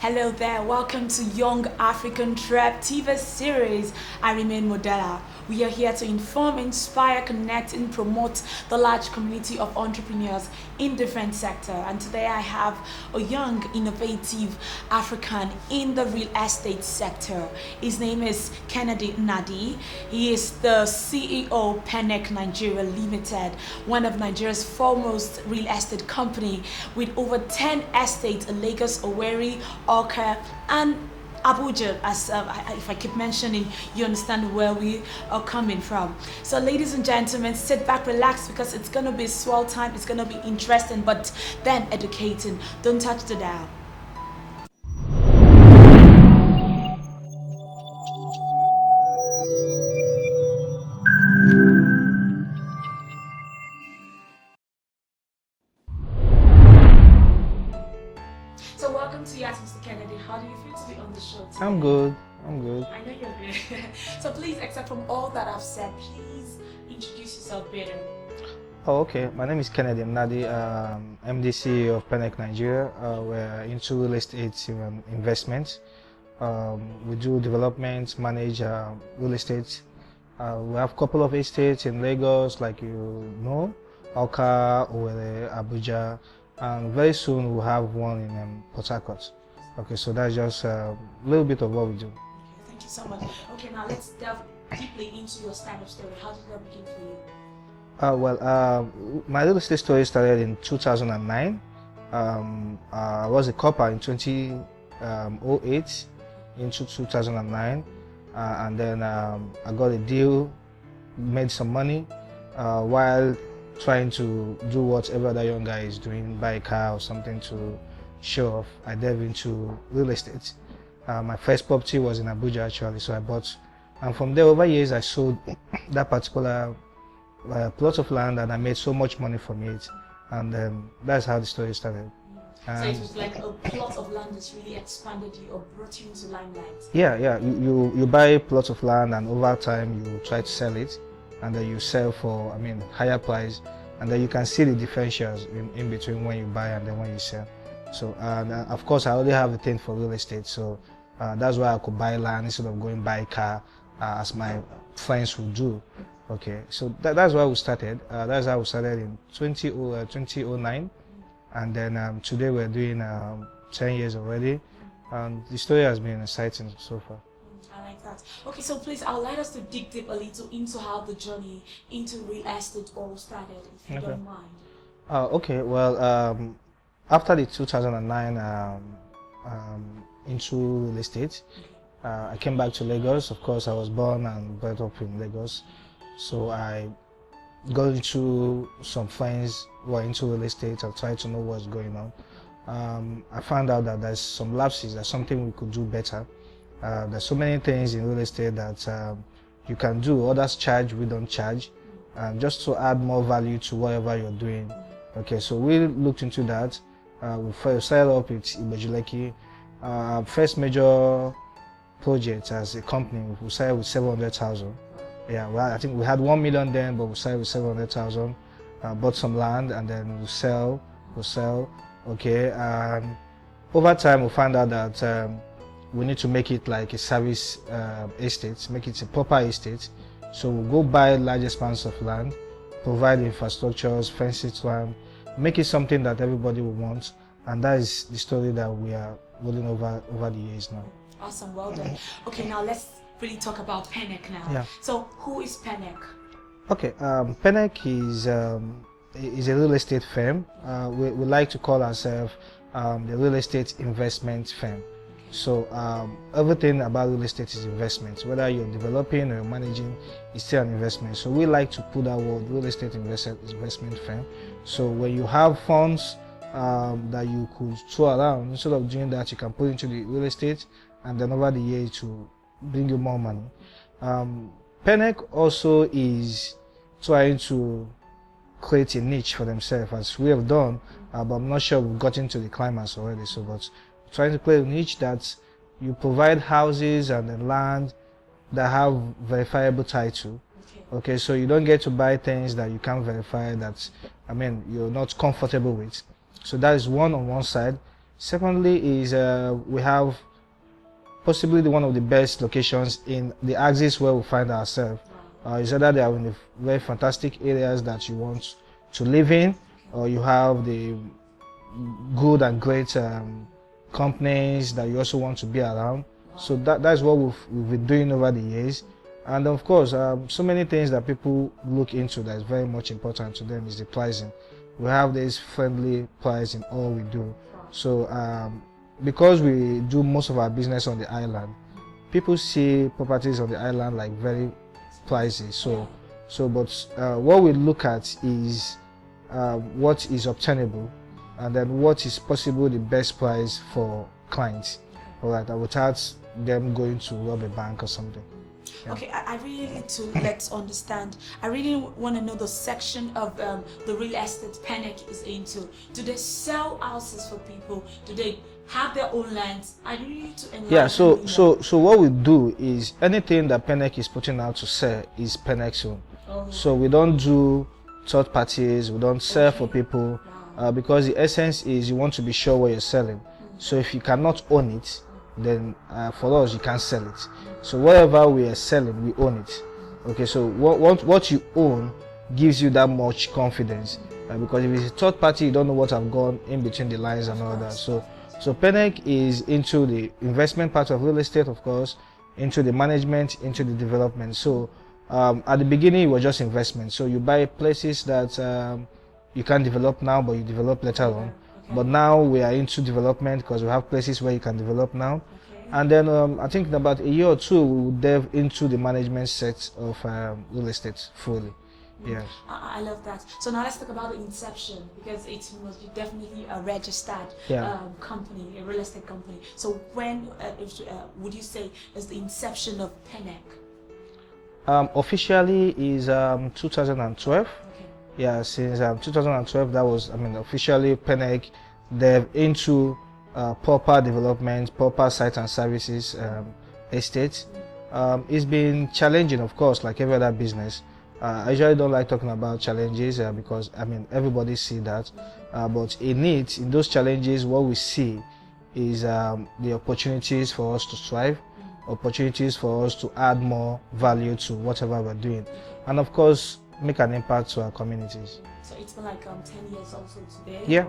Hello there, welcome to Young African Trep TV series. I remain Modella. We are here to inform, inspire, connect, and promote the large community of entrepreneurs in different sectors. And today I have a young, innovative African in the real estate sector. His name is Nnadi. He is the CEO Pennek NIgeria Limited, one of Nigeria's foremost real estate company with over 10 estates in Lagos, Owerri, Oka, and Abuja. As if I keep mentioning, you understand where we are coming from. So ladies and gentlemen, sit back, relax, because it's gonna be swell time. It's gonna be interesting, but then educating. Don't touch the dial. So welcome to you, Mr. Kennedy. How do you feel to be on the show today? I'm good. I'm good. I know you're good. So please, except from all that I've said, please introduce yourself better. Oh, okay. My name is Nnadi. I'm the CEO of Pennek Nigeria. We're into real estate investment. We do development, manage real estate. We have a couple of estates in Lagos, like you know, Oka, Owerri, Abuja, and very soon we'll have one in Port Harcourt. Okay, so that's just a little bit of what we do. Okay, thank you so much. Okay, now let's delve deeply into your startup story. How did that begin for you? My real estate story started in 2009. I was a copper in 2008 into 2009, and then I got a deal, made some money while trying to do what every other young guy is doing, buy a car or something to show off. I delved into real estate. My first property was in Abuja actually, so I bought, and from there over years I sold that particular plot of land, and I made so much money from it, and that's how the story started. So it was like a plot of land that really expanded you or brought you into limelight. Yeah. You buy plots of land, and over time you try to sell it, and then you sell for higher price, and then you can see the differentials in between when you buy and then when you sell. So of course I already have a thing for real estate, so that's why I could buy land instead of going buy a car as my friends would do. Okay, so that's why we started. That's how we started in 2009, and then today we're doing 10 years already, and the story has been exciting so far. I like that. Okay, so please, I would like us to dig deep a little into how the journey into real estate all started, if you don't mind. Okay, well, after the 2009 into real estate, I came back to Lagos. Of course, I was born and brought up in Lagos, so I got into some friends who are into real estate and tried to know what's going on. I found out that there's some lapses, there's something we could do better. There's so many things in real estate that you can do. Others charge, we don't charge, just to add more value to whatever you're doing. Okay, so we looked into that. We first started up with Ibejuleki. First major project as a company, we started with 700,000. Yeah, well, I think we had 1 million then, but we started with 700,000. Bought some land, and then we sell. Okay, and over time we found out that we need to make it like a service estate, make it a proper estate. So we'll go buy large expanse of land, provide infrastructures, fence it land, make it something that everybody will want, and that is the story that we are rolling over the years now. Awesome, well done. Okay, now let's really talk about Pennek now. Yeah. So who is Pennek? Okay, Pennek is a real estate firm. We like to call ourselves the real estate investment firm. So everything about real estate is investment. Whether you're developing or managing, it's still an investment. So we like to put that word real estate investment firm. So when you have funds that you could throw around, instead of doing that, you can put into the real estate, and then over the years to bring you more money. Pennek also is trying to create a niche for themselves, as we have done, but I'm not sure we've gotten to the climax already. So, but trying to create a niche that you provide houses and then land that have verifiable title. Okay, so you don't get to buy things that you can't verify, that you're not comfortable with. So that is one on one side. Secondly is we have possibly one of the best locations in the axis where we find ourselves. It's either they are in the very fantastic areas that you want to live in, or you have the good and great companies that you also want to be around. So that's what we've been doing over the years. And of course, so many things that people look into that is very much important to them is the pricing. We have this friendly price in all we do. So because we do most of our business on the island, people see properties on the island like very pricey. But what we look at is what is obtainable, and then what is possible the best price for clients, all right, without them going to rob a bank or something. Yeah. Okay, I really need to let's understand. I really want to know the section of the real estate Pennek is into. Do they sell houses for people? Do they have their own lands? I really need to enlighten. Yeah, so what we do is anything that Pennek is putting out to sell is Pennek's own. Oh. So we don't do third parties. We don't sell for people because the essence is you want to be sure what you're selling. So if you cannot own it, then for us you can't sell it. So whatever we are selling, we own it. Okay, so what you own gives you that much confidence because if it's a third party, you don't know what have gone in between the lines and all that. So Pennek is into the investment part of real estate, of course, into the management, into the development. So at the beginning it was just investment. So you buy places that you can't develop now, but you develop later on. But now we are into development because we have places where you can develop now. And then I think in about a year or two we will delve into the management set of real estate fully. Yes. I love that. So now let's talk about the inception, because it must be definitely a registered company, a real estate company. So when would you say is the inception of Pennek? Officially is 2012. Yeah, since 2012, that was, officially Pennek delved into proper development, proper site and services estates. It's been challenging, of course, like every other business. I usually don't like talking about challenges because, everybody see that. But in those challenges, what we see is the opportunities for us to strive, opportunities for us to add more value to whatever we're doing. And of course, make an impact to our communities. So it's been like 10 years also today? Yeah,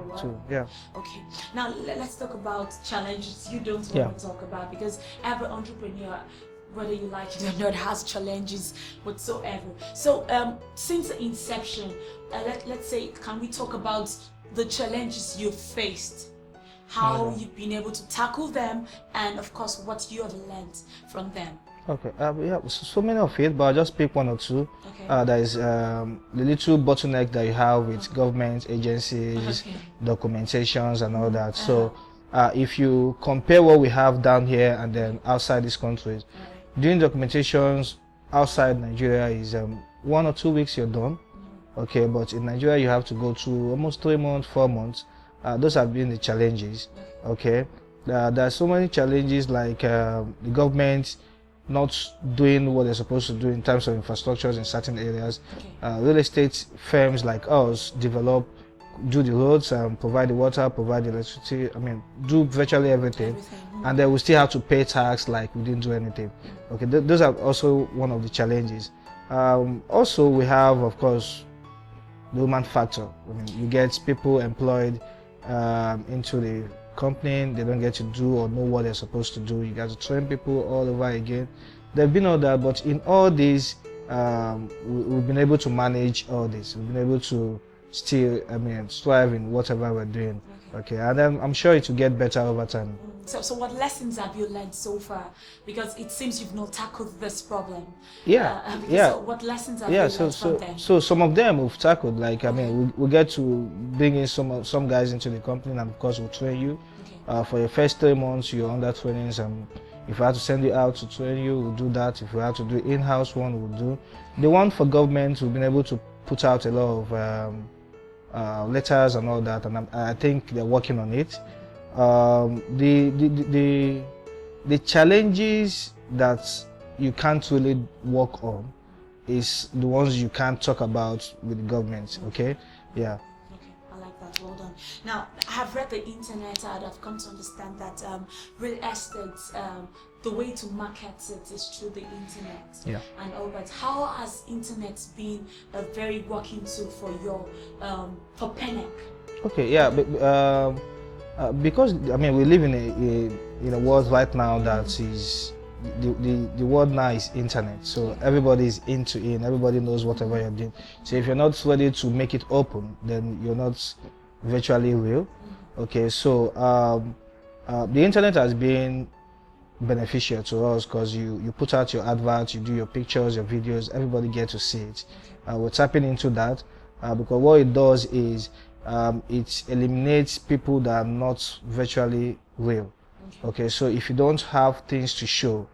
yeah. Okay, now let's talk about challenges you don't want to talk about, because every entrepreneur, whether you like it or not, has challenges whatsoever. So since the inception, let's say, can we talk about the challenges you've faced, how you've been able to tackle them, and of course what you have learned from them? Okay, yeah, so many of it, but I'll just pick one or two. Okay. There is the little bottleneck that you have with government agencies, documentations and all that. So if you compare what we have down here and then outside these countries, doing documentations outside Nigeria is 1 or 2 weeks you're done. Okay, but in Nigeria you have to go through almost 3 months, 4 months. Those have been the challenges. Okay, there are so many challenges, like the government not doing what they're supposed to do in terms of infrastructures in certain areas. Real estate firms like us do the roads, provide the water, provide the electricity, do virtually everything. And then we still have to pay tax like we didn't do anything. Okay, those are also one of the challenges. Also, we have, of course, the human factor. You get people employed into the company, they don't get to do or know what they're supposed to do. You got to train people all over again. There've been all that, but in all this, we've been able to manage all this. We've been able to still, strive in whatever we're doing. Okay, and then I'm sure it will get better over time. So what lessons have you learned so far? Because it seems you've not tackled this problem. So what lessons have you learned from them? So some of them we've tackled. Like we get to bring in some guys into the company, and of course we'll train you. For your first 3 months, you're under trainings, and if we have to send you out to train you, we'll do that. If we have to do in-house one, we'll do. The one for government, we've been able to put out a lot of letters and all that, and I think they're working on it. The challenges that you can't really work on is the ones you can't talk about with the government. Okay, yeah. Okay, I like that. Well done. Now, I have read the internet and I've come to understand that real estate, the way to market it is through the internet. Yeah. And all that. How has internet been a very working tool for your for Pennek? Okay, yeah, because I mean we live in a world right now that is the world now is internet, so everybody is into it, everybody knows whatever you're doing. So if you're not ready to make it open, then you're not virtually real. Okay, so the internet has been beneficial to us because you put out your adverts, you do your pictures, your videos, everybody gets to see it. We're tapping into that because what it does is it eliminates people that are not virtually real. Okay, so if you don't have things to show,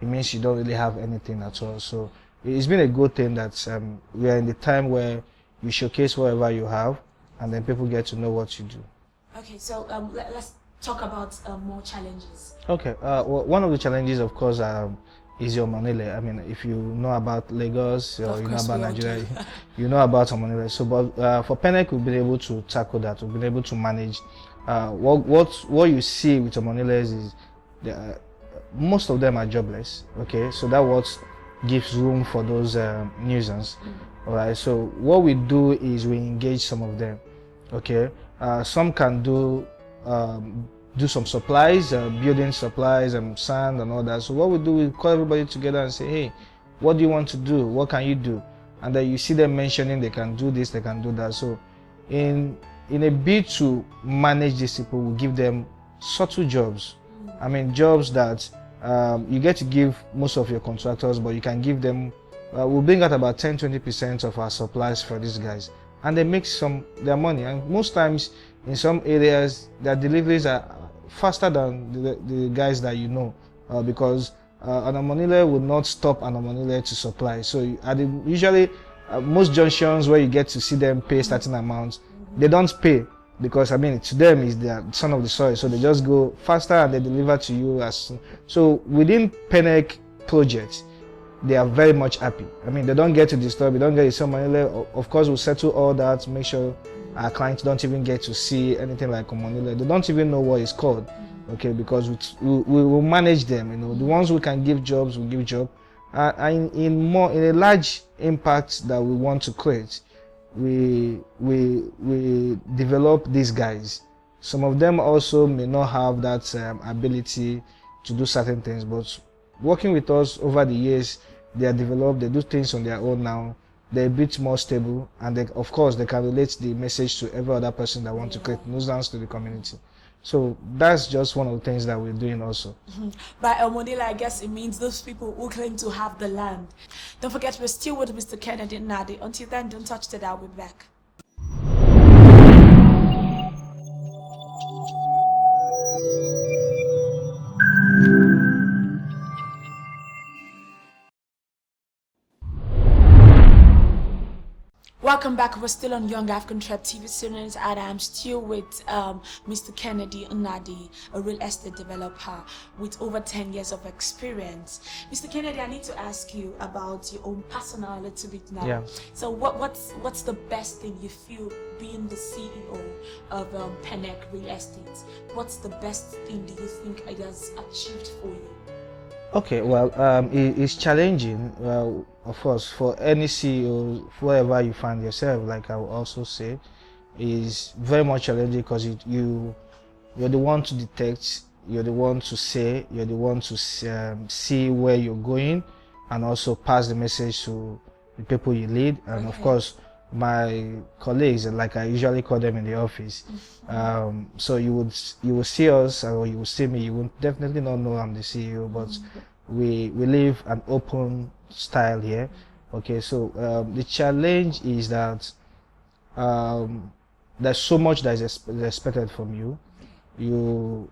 it means you don't really have anything at all. So it's been a good thing that we are in the time where you showcase whatever you have, and then people get to know what you do. Okay, so let's talk about more challenges. Okay, well, one of the challenges, of course, is your money. I mean, if you know about Lagos or you know about Nigeria, you know about money. So, but for Pennek, we've been able to tackle that. We've been able to manage. What you see with Omonilers is most of them are jobless. Okay, so that what gives room for those nuisance. All right. So what we do is we engage some of them. Okay, some can do some supplies, building supplies and sand and all that. So what we do, we call everybody together and say, hey, what do you want to do? What can you do? And then you see them mentioning they can do this, they can do that. So in a bid to manage these people, we give them subtle jobs. I mean, jobs that you get to give most of your contractors, but you can give them, we'll bring out about 10-20% of our supplies for these guys. And they make their money. And most times, in some areas, their deliveries are faster than the guys that you know, because an Omonile would not stop an Omonile to supply. So usually, most junctions where you get to see them pay certain amounts, they don't pay because I mean to them is the son of the soil, so they just go faster and they deliver to you as soon. So within Pennek projects, they are very much happy. I mean, they don't get to disturb, they don't get to sell money. Of course, we'll settle all that, make sure our clients don't even get to see anything like Omonile. They don't even know what it's called, okay? Because we will manage them. You know, the ones who can give jobs, we give job. And in a large impact that we want to create, we develop these guys. Some of them also may not have that ability to do certain things, but working with us over the years, they are developed, they do things on their own now, they're a bit more stable, and they, of course they can relate the message to every other person that wants to create nuisance to the community. So that's just one of the things that we're doing also. By Omonile, I guess it means those people who claim to have the land. Don't forget, we're still with Mr. Kennedy Nnadi. Until then, don't touch that, I'll be back. Welcome back. We're still on YOungAfricanTrep TV series, and I'm still with Mr. Kennedy Nnadi, a real estate developer with over 10 years of experience. Mr. Kennedy, I need to ask you about your own personal a little bit now. Yeah. So what's the best thing you feel being the CEO of Pennek Real Estate? What's the best thing do you think it has achieved for you? Okay, well, it's challenging. Well, of course, for any CEO, wherever you find yourself, like I will also say, is very much challenging because you're the one to detect, you're the one to say, you're the one to see where you're going, and also pass the message to the people you lead. And of course, my colleagues, like I usually call them in the office. So you will see us, or you will see me. You will definitely not know I'm the CEO, but we live an open style here. Okay, so the challenge is that there's so much that is expected from you.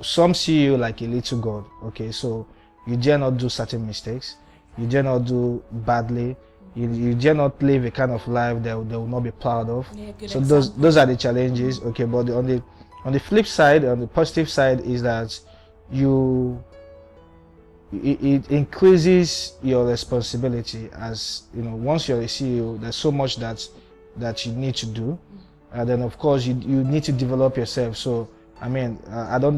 Some see you like a little god. Okay, so you dare not do certain mistakes. You dare not do badly. You dare not live a kind of life that they will not be proud of. Yeah, so those are the challenges. Okay, but on the flip side, on the positive side, is that it increases your responsibility. As you know, once you're a CEO, there's so much that you need to do. then of course you need to develop yourself. So I mean,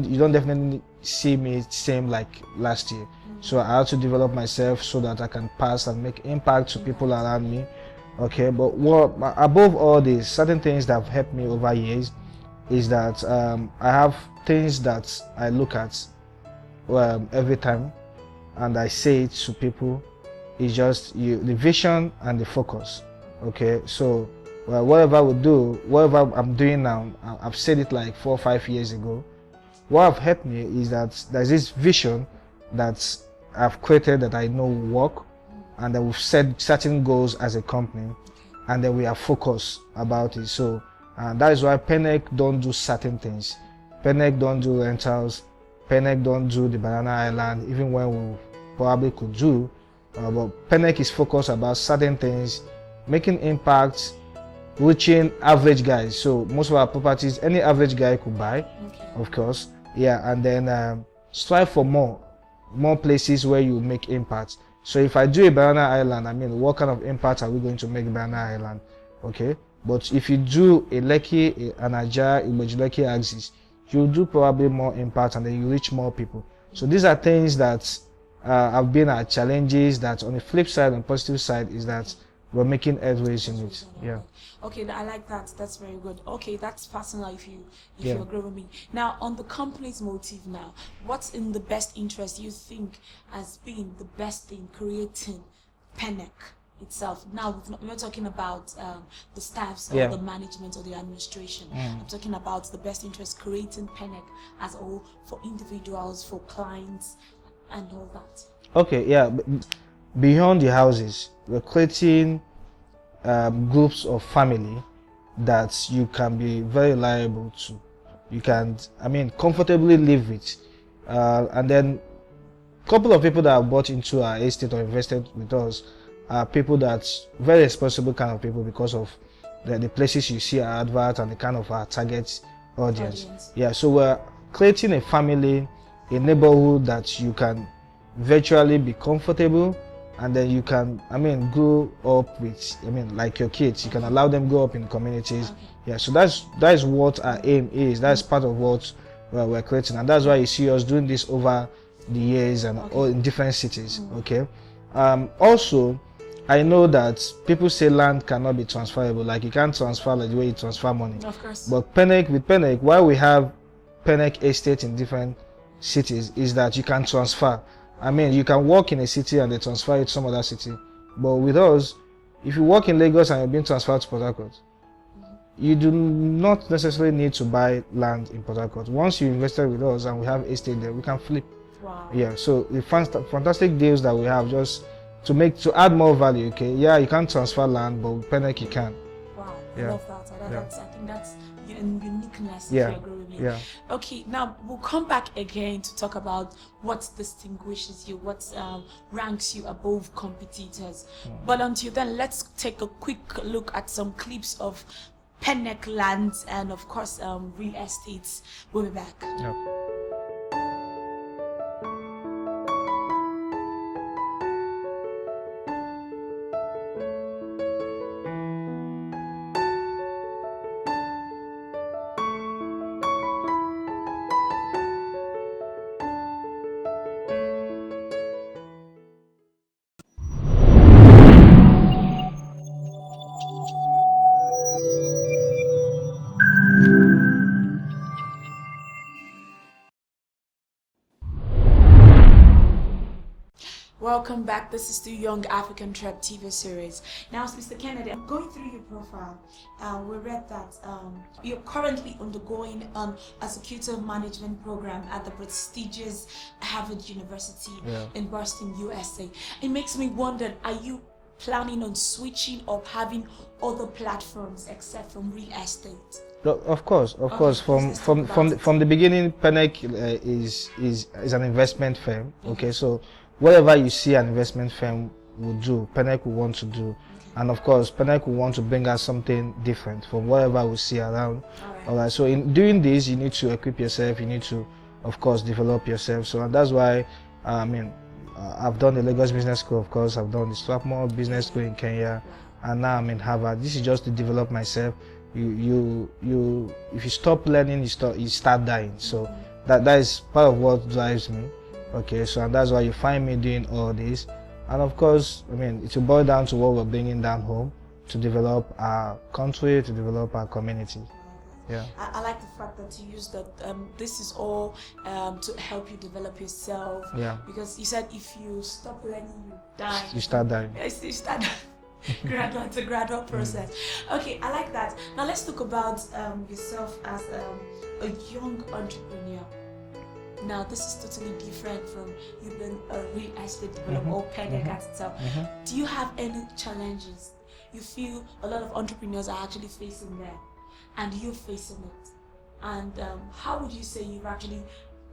you don't definitely see me same like last year. So I have to develop myself so that I can pass and make impact to people around me. Okay, but what above all this, certain things that have helped me over years is that I have things that I look at every time, and I say it to people. It's just the vision and the focus. Okay, so whatever we do, whatever I'm doing now, I've said it like 4 or 5 years ago. What have helped me is that there's this vision that I've created that I know will work, and then we've set certain goals as a company, and then we are focused about it. So that is why Pennek don't do certain things. Pennek don't do rentals. Pennek don't do the Banana Island, even when we probably could do. But Pennek is focused about certain things, making impact, reaching average guys. So most of our properties, any average guy could buy, of course. Yeah, and then strive for more places where you make impact. So if I do a Banana Island, I mean, what kind of impact are we going to make Banana Island? Okay, but if you do a Lekki, a Nigeria, a Lekki axis, you do probably more impact, and then you reach more people. So these are things that have been our challenges. That on the flip side, and positive side, is that we're making headways in it. Yeah. Okay, I like that. That's very good. Okay, that's personal if you Yeah. agree with me. Now, on the company's motive now, what's in the best interest you think has been the best thing creating Pennek itself? Now, we're not talking about the staffs or Yeah. the management or the administration. I'm talking about the best interest creating Pennek as a whole, for individuals, for clients, and all that. Okay, yeah. Beyond the houses, we're creating groups of family that you can be very liable to. You can, I mean, comfortably live with. And then a couple of people that have bought into our estate or invested with us are people that's very responsible kind of people, because of the places you see our advert and the kind of our target audience. Yeah, so we're creating a family, a neighborhood that you can virtually be comfortable, and then you can, I mean, grow up with, I mean, like your kids. You can allow them grow up in communities. Yeah, so that is what our aim is. That's part of what we're creating, and that's why you see us doing this over the years and all in different cities. Okay. Also, I know that people say land cannot be transferable. Like you can't transfer like the way you transfer money. Of course. But with Pennek, why we have Pennek estate in different cities is that you can transfer. I mean, you can work in a city and they transfer it to some other city. But with us, if you work in Lagos and you're being transferred to Port Harcourt, you do not necessarily need to buy land in Port Harcourt. Once you invested with us and we have estate there, we can flip. Wow. Yeah, so the fantastic deals that we have, just to add more value. Okay, yeah, you can't transfer land, but with Pennek you can. Wow, Yeah. I love that. I think that's uniqueness. Yeah. If you agree with me. Yeah. Okay, now we'll come back again to talk about what distinguishes you, what ranks you above competitors. But until then, let's take a quick look at some clips of Pennek lands and of course real estates. We'll be back. Yeah. Welcome back. This is the Young African Trep TV series. Now, Mr. Kennedy, I'm going through your profile. We read that you're currently undergoing an executive management program at the prestigious Harvard University in Boston, USA. It makes me wonder, are you planning on switching or having other platforms except from real estate? Of course. From the beginning, Pennek is an investment firm. Okay, so whatever you see an investment firm will do, Pennek will want to do. And of course, Pennek will want to bring us something different from whatever we see around. All right. So in doing this, you need to equip yourself. You need to, of course, develop yourself. So and that's why, I've done the Lagos Business School. Of course, I've done the Strathmore Business School in Kenya, and now I'm in Harvard. This is just to develop myself, if you stop learning, you start dying. So that is part of what drives me. Okay, so and that's why you find me doing all this. And of course, I mean, it will boil down to what we're bringing down home to develop our country, to develop our community. Yeah. I like the fact that you use that this is all to help you develop yourself. Yeah. Because you said if you stop learning, you die. You start dying. Yes, you start dying. It's a gradual process. Okay, I like that. Now let's talk about yourself as a young entrepreneur. Now this is totally different from you being a real estate developer or Pennek at itself. Do you have any challenges you feel a lot of entrepreneurs are actually facing there, and you're facing it? And how would you say you've actually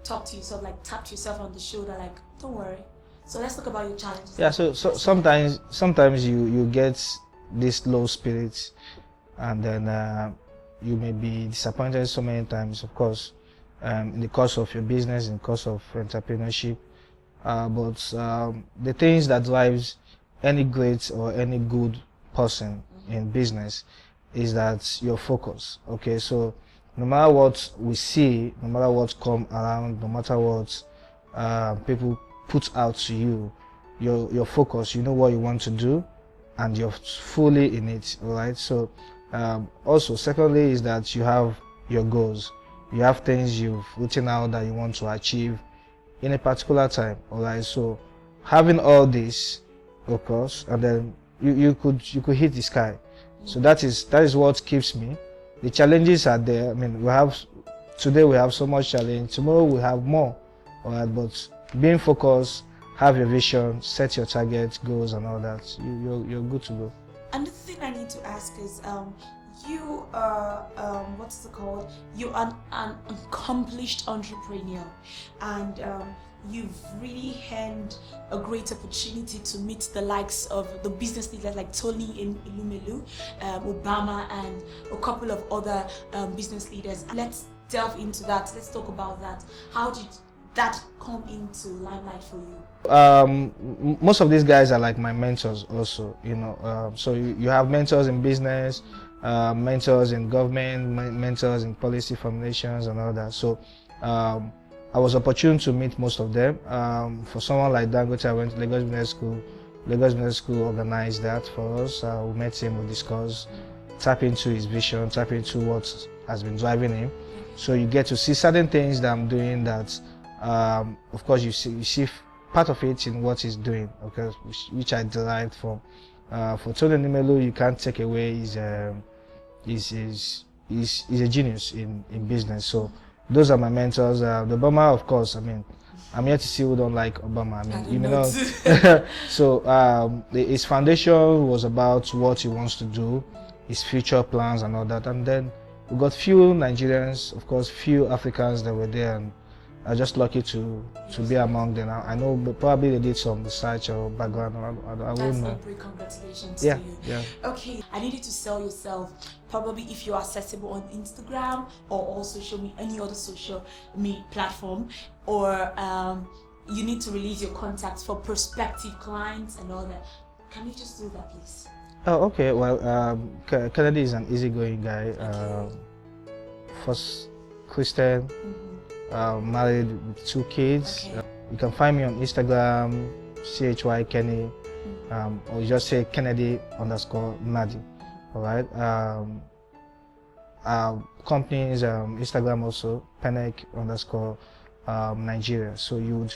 talked to yourself, like tapped yourself on the shoulder, like don't worry? So let's talk about your challenges. Yeah, so sometimes you get this low spirits, and then you may be disappointed so many times, of course, in the course of your business, in the course of entrepreneurship. But the things that drives any great or any good person in business is that your focus. Okay, so no matter what we see, no matter what come around, no matter what people put out to you, your focus, you know what you want to do, and you're fully in it. All right. So also, secondly, is that you have your goals. You have things you've written out that you want to achieve in a particular time. All right. So having all this, of course, and then you could hit the sky. So that is what keeps me. The challenges are there. I mean, today we have so much challenge. Tomorrow we have more. All right. But being focused, have your vision, set your targets, goals, and all that, you're good to go. Another thing I need to ask is, you are what's it called? You're an accomplished entrepreneur, and you've really had a great opportunity to meet the likes of the business leaders like Tony in Ilumelu, Obama, and a couple of other business leaders. Let's delve into that. Let's talk about that. How did that come into limelight for you? Most of these guys are like my mentors also, you know. So you have mentors in business, mentors in government, mentors in policy formulations and all that. So I was opportune to meet most of them. For someone like Dangote, I went to Lagos Business School. Lagos Business School organized that for us. We met him, we discussed, tap into his vision, tap into what has been driving him. So you get to see certain things that I'm doing that of course you see part of it in what he's doing, okay, which I derived from. For Tony Nimelu, you can't take away he's a genius in business. So those are my mentors. The Obama, of course, I mean, I'm here to see who don't like Obama. I mean, you know. So his foundation was about what he wants to do, his future plans and all that. And then we got few Nigerians, of course, few Africans that were there, and I'm just lucky to be among them. I know probably they did some research or background. I wouldn't know. That's a great congratulations Yeah, to you. yeah. Okay, I need you to sell yourself. Probably if you're accessible on Instagram or also show me any other social media platform, or you need to release your contacts for prospective clients and all that. Can you just do that, please? Oh, okay. Well, Nnadi is an easygoing guy. First Christian. Married with 2 kids. Okay. You can find me on Instagram, CHY Kenny, or just say Kennedy_Nnadi. All right. Our company's Instagram also Pennek_Nigeria. So you'll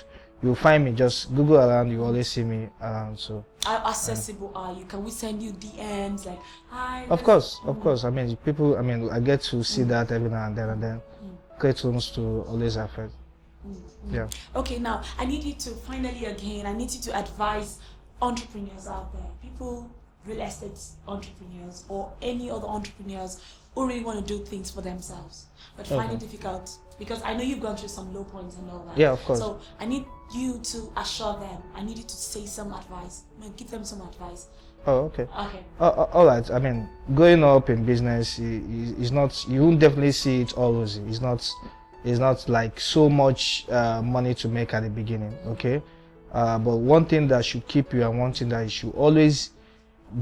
find me. Just Google around. You always see me around. So how accessible are you? Can we send you DMs like hi? Of course. I mean, people. I mean, I get to see that every now and then. Great rooms to always affect. Yeah. Okay, now I need you to finally I need you to advise entrepreneurs out there, people, real estate entrepreneurs or any other entrepreneurs who really want to do things for themselves but find it difficult, because I know you've gone through some low points and all that. Yeah, of course. So I need you to assure them. I need you to say some advice. Give them some advice. Oh, okay. Okay. All right. I mean, growing up in business is not. You won't definitely see it all rosy. It's not like so much money to make at the beginning. Okay. But one thing that should keep you and one thing that you should always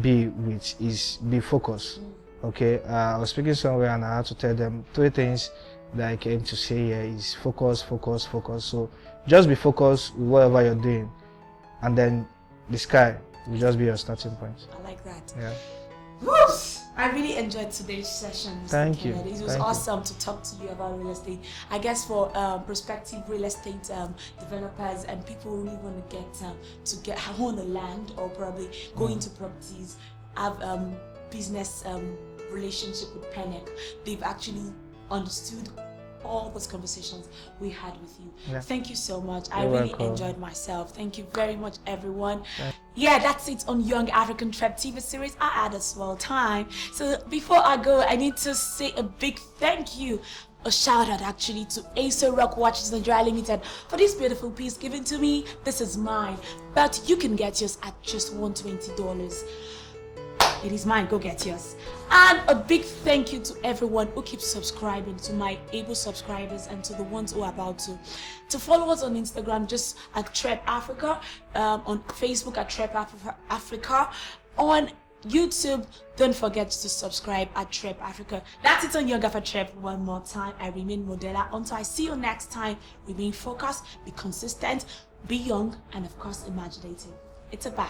be with is be focused. Okay, I was speaking somewhere and I had to tell them 3 things that I came to say here is focus, focus, focus. So just be focused with whatever you're doing, and then the sky will just be your starting point. I like that. Yeah. Whoosh! I really enjoyed today's session. Mr. Thank you. Kennedy. It was awesome to talk to you about real estate. I guess for prospective real estate developers and people who really want to get own the land or probably go into properties, have business relationship with Pennek. They've actually understood all those conversations we had with you. Yeah. Thank you so much. You're I really welcome. enjoyed myself. Thank you very much, everyone. Yeah, that's it on Young African Trep TV series. I had a swell time. So before I go, I need to say a big thank you, a shout out actually to Acer Rock Watches Nigeria Limited for this beautiful piece given to me. This is mine, but you can get yours at just $120. It is mine, go get yours. And a big thank you to everyone who keeps subscribing, to my able subscribers and to the ones who are about to follow us on Instagram, just at TrepAfrica, on Facebook at TrepAfrica, on YouTube, don't forget to subscribe at TrepAfrica. That's it on Young AfricanTrep one more time. I remain Modella. Until I see you next time, remain focused, be consistent, be young, and of course imaginative. It's a bye.